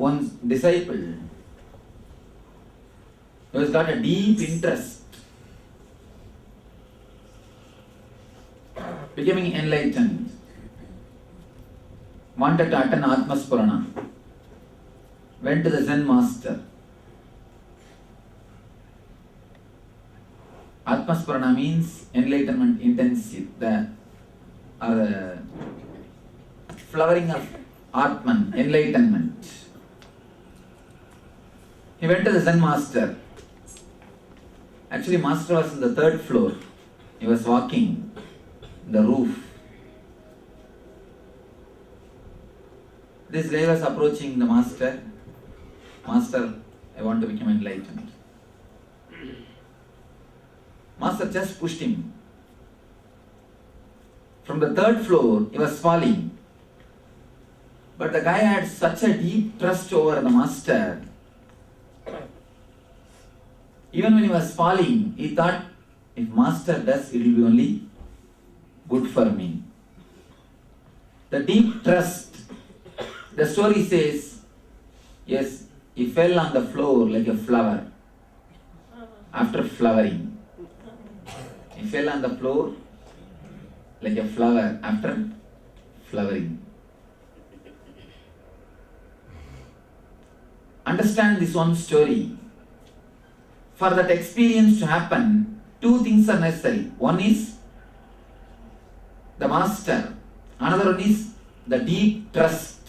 one disciple who has got a deep interest, becoming enlightened, wanted to attend Atma Spurana, went to the Zen master. Atma Spurana means enlightenment intensive, the flowering of Atman, enlightenment. He went to the Zen master. Actually, master was on the third floor. He was walking the roof. This guy was approaching the master. Master, I want to become enlightened. Master just pushed him. From the third floor, he was falling. But the guy had such a deep trust over the master. Even when he was falling, he thought, if master does, it will be only good for me. The deep trust. The story says, yes, he fell on the floor like a flower after flowering. He fell on the floor like a flower after flowering. Understand this one story. For that experience to happen, two things are necessary. One is the master. Another one is the deep trust,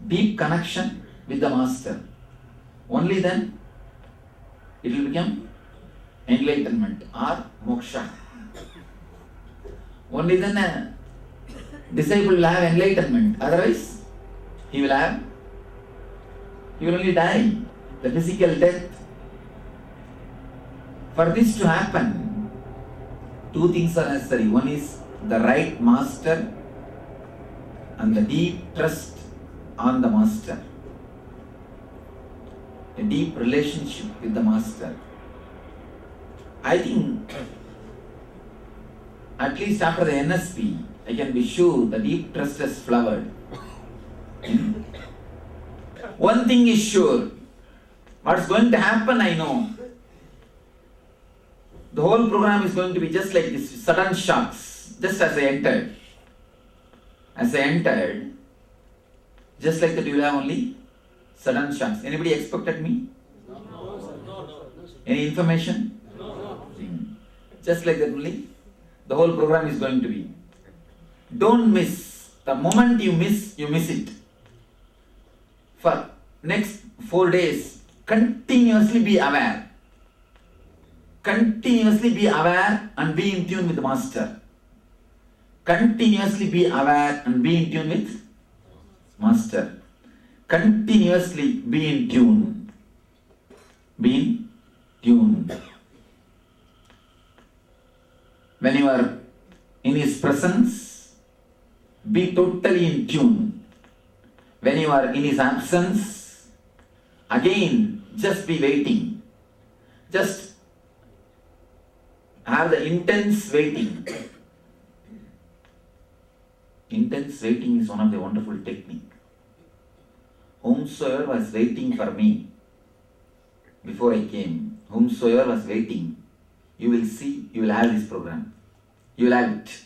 deep connection with the master. Only then it will become enlightenment or moksha. Only then a disciple will have enlightenment. Otherwise, he will only die, the physical death. For this to happen, two things are necessary. One is the right master and the deep trust on the master. A deep relationship with the master. I think, at least after the NSP, I can be sure the deep trust has flowered. One thing is sure, what's going to happen I know. The whole program is going to be just like this, sudden shocks, just as I entered. As I entered, just like that you will have only sudden shocks. Anybody expected me? No. Any information? No. Just like that only, the whole program is going to be. Don't miss. The moment you miss it. For next 4 days, continuously be aware. Continuously be aware and be in tune with the master. Continuously be aware and be in tune with master. Continuously be in tune. Be in tune. When you are in his presence, be totally in tune. When you are in his absence, again, just be waiting. Just have the intense waiting. Intense waiting is one of the wonderful technique. Whomsoever was waiting for me before I came, whomsoever was waiting, you will see, you will have this program. You will have it.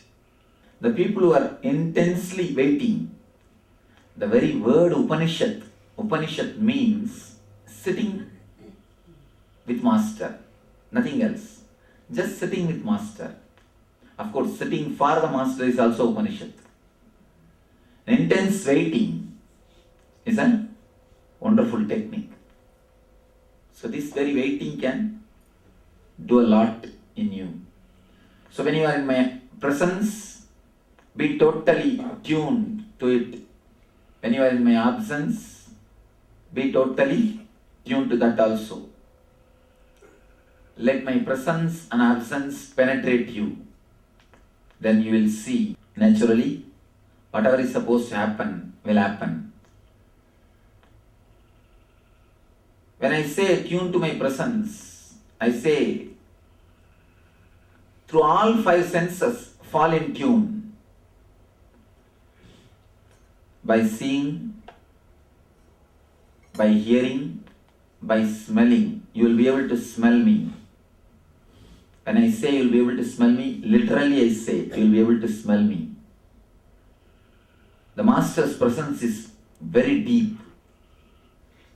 The people who are intensely waiting, the very word Upanishad means sitting with master, nothing else. Just sitting with master. Of course, sitting for the master is also Upanishad. Intense waiting is a wonderful technique. So this very waiting can do a lot in you. So when you are in my presence, be totally tuned to it. When you are in my absence, be totally tuned to that also. Let my presence and absence penetrate you. Then you will see naturally whatever is supposed to happen will happen. When I say tune to my presence, I say through all 5 senses fall in tune by seeing, by hearing, by smelling. You will be able to smell me. When I say you will be able to smell me, literally I say you will be able to smell me. The Master's presence is very deep,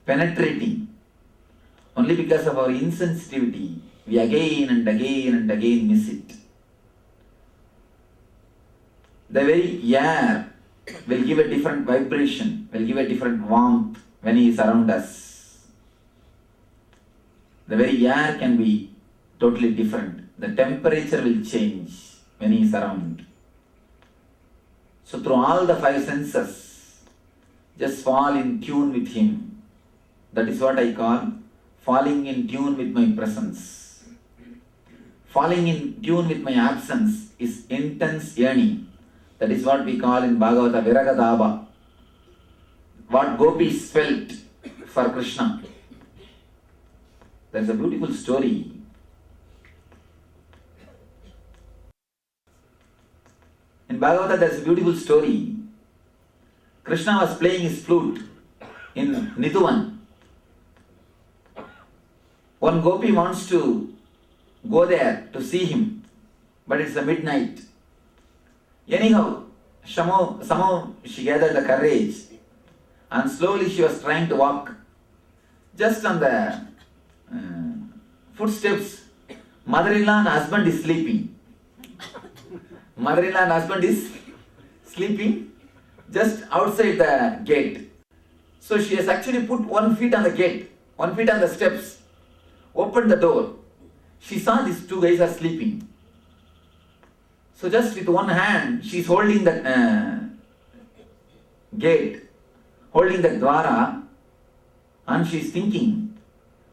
penetrating. Only because of our insensitivity, we again and again and again miss it. The very air will give a different vibration, will give a different warmth when he is around us. The very air can be totally different. The temperature will change when he is around. So through all the five senses, just fall in tune with him. That is what I call falling in tune with my presence. Falling in tune with my absence is intense yearning. That is what we call in Bhagavata Viragadaba. What gopis felt for Krishna. There is a beautiful story. In Bhagavata there is a beautiful story. Krishna was playing his flute in Nithyananda. One gopi wants to go there to see him, but it's a midnight. Anyhow, somehow she gathered the courage and slowly she was trying to walk. Just on the footsteps, mother-in-law and husband is sleeping. Mother-in-law and husband is sleeping just outside the gate. So she has actually put 1 foot on the gate, 1 foot on the steps, opened the door. She saw these two guys are sleeping. So just with one hand, she is holding the gate, holding the dwara, and she is thinking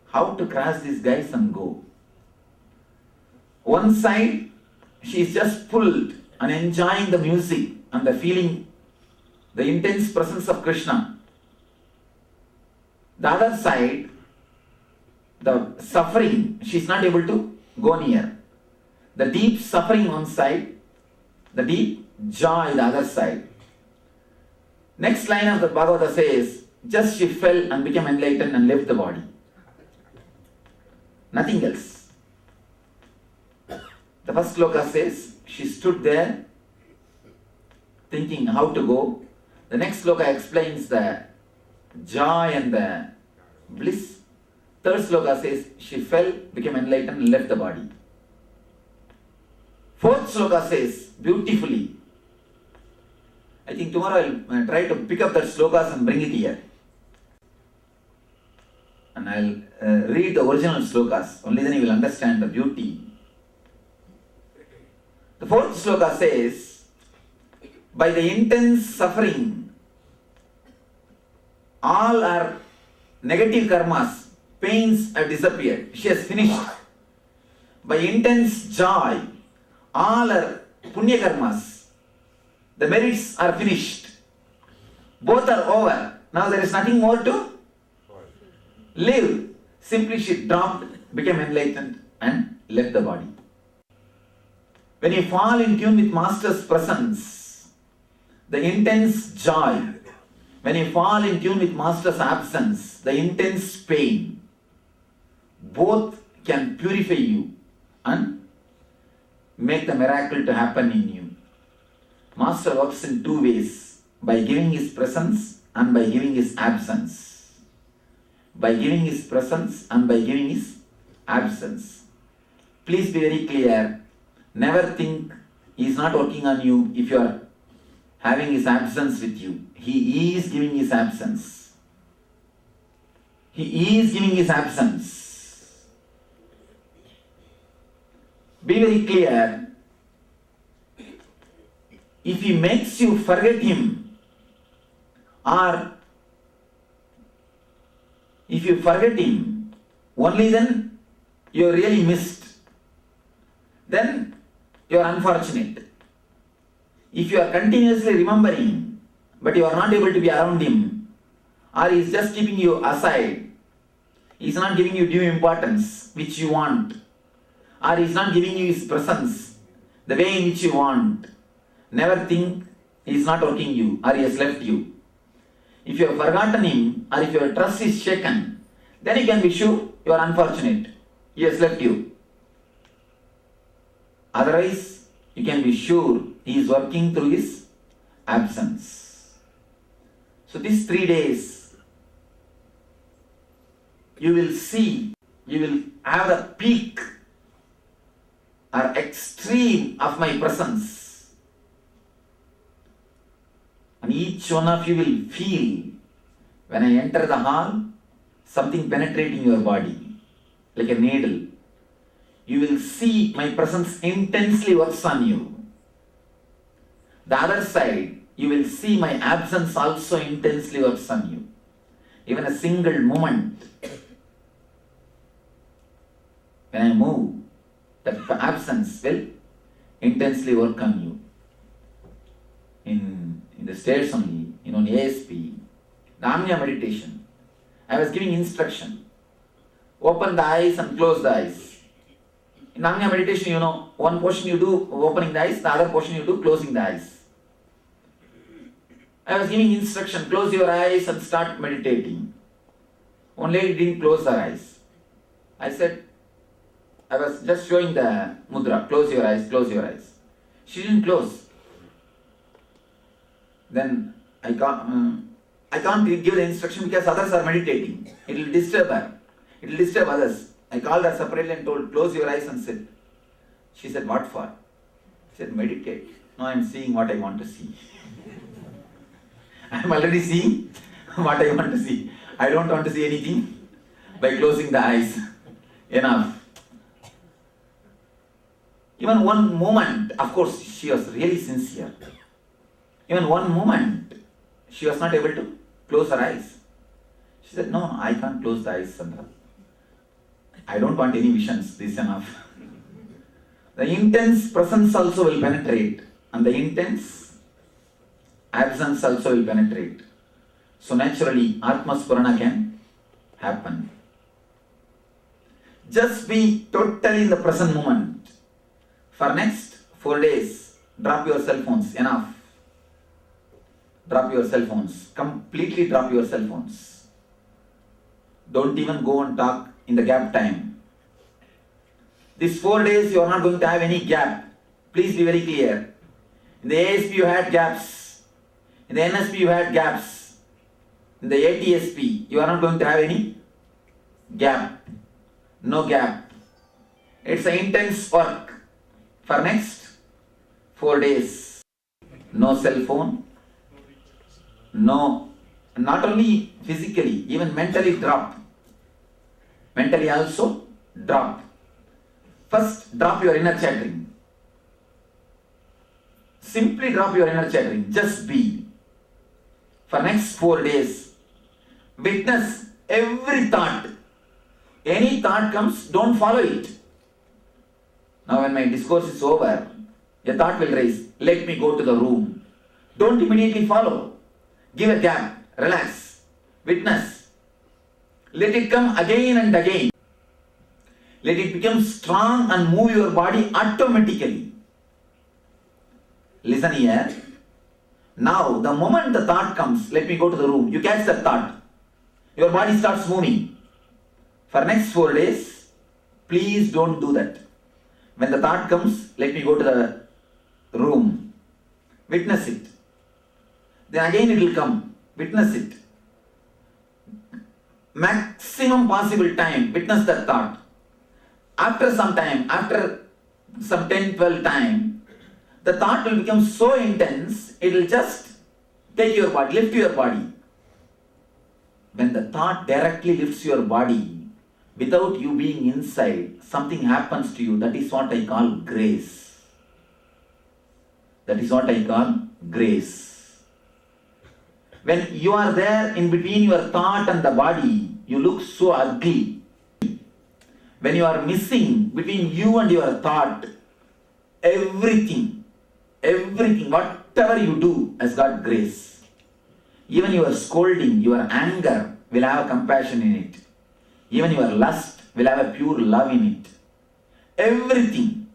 how to cross these guys and go. One side, she is just pulled and enjoying the music and the feeling, the intense presence of Krishna. The other side, the suffering, she is not able to go near. The deep suffering one side, the deep joy the other side. Next line of the Bhagavata says, just she fell and became enlightened and left the body. Nothing else. The first sloka says, she stood there thinking how to go. The next sloka explains the joy and the bliss. Third sloka says, she fell, became enlightened and left the body. Fourth sloka says, beautifully, I think tomorrow I'll try to pick up that slokas and bring it here. And I'll read the original slokas, only then you will understand the beauty. The fourth sloka says, by the intense suffering, all our negative karmas, pains have disappeared. She has finished. By intense joy, all her punya karmas, the merits are finished. Both are over. Now there is nothing more to live. Simply she dropped, became enlightened and left the body. When you fall in tune with Master's presence, the intense joy, when you fall in tune with Master's absence, the intense pain, both can purify you and make the miracle to happen in you. Master works in two ways, by giving his presence and by giving his absence. By giving his presence and by giving his absence. Please be very clear. Never think he is not working on you if you are having his absence with you. He is giving his absence. He is giving his absence. Be very clear. If he makes you forget him, or if you forget him, only then you are really missed. Then you are unfortunate. If you are continuously remembering, but you are not able to be around him, or he is just keeping you aside, he is not giving you due importance which you want, or he is not giving you his presence the way in which you want, never think he is not working you or he has left you. if you have forgotten him or if your trust is shaken, then you can be sure you are unfortunate. He has left you. Otherwise, you can be sure he is working through his absence. So these 3 days, you will see, you will have the peak or extreme of my presence. And each one of you will feel, when I enter the hall, something penetrating your body, like a needle. You will see my presence intensely works on you. The other side, you will see my absence also intensely works on you. Even a single moment, when I move, that absence will intensely work on you. In the States only, in ASP, the Anya meditation, I was giving instruction. Open the eyes and close the eyes. In Anya meditation, one portion you do opening the eyes, the other portion you do closing the eyes. I was giving instruction, close your eyes and start meditating. One lady didn't close her eyes. I said, I was just showing the mudra, close your eyes, close your eyes. She didn't close. Then I can't give the instruction because others are meditating. It will disturb her. It will disturb others. I called her separately and told, close your eyes and sit. She said, what for? I said, meditate. No, I am seeing what I want to see. I am already seeing what I want to see. I don't want to see anything by closing the eyes. Enough. Even one moment, of course, she was really sincere. Even one moment, she was not able to close her eyes. She said, no, I can't close the eyes, Sandra. I don't want any visions, this is enough. The intense presence also will penetrate, and the intense absence also will penetrate. So naturally, Atma Spurana can happen. Just be totally in the present moment. For next 4 days, drop your cell phones, enough. Drop your cell phones, completely drop your cell phones. Don't even go and talk in the gap time. These 4 days you are not going to have any gap. Please be very clear. In the ASP you had gaps. In the NSP you had gaps. In the ATSP you are not going to have any gap. No gap. It's an intense work. For next 4 days, no cell phone, no, not only physically, even mentally drop. Mentally also drop. First, drop your inner chattering. Simply drop your inner chattering. Just be. For next 4 days, witness every thought. Any thought comes, don't follow it. Now when my discourse is over, a thought will rise. Let me go to the room. Don't immediately follow. Give a gap. Relax. Witness. Let it come again and again. Let it become strong and move your body automatically. Listen here. Now, the moment the thought comes, let me go to the room. You catch that thought. Your body starts moving. For next 4 days, please don't do that. When the thought comes, let me go to the room. Witness it. Then again it will come. Witness it. Maximum possible time, witness that thought. After some time, after some 10-12 time, the thought will become so intense, it will just take your body, lift your body. When the thought directly lifts your body, without you being inside, something happens to you. That is what I call grace. That is what I call grace. When you are there in between your thought and the body, you look so ugly. When you are missing between you and your thought, everything, whatever you do has got grace. Even your scolding, your anger will have compassion in it. Even your lust will have a pure love in it. Everything.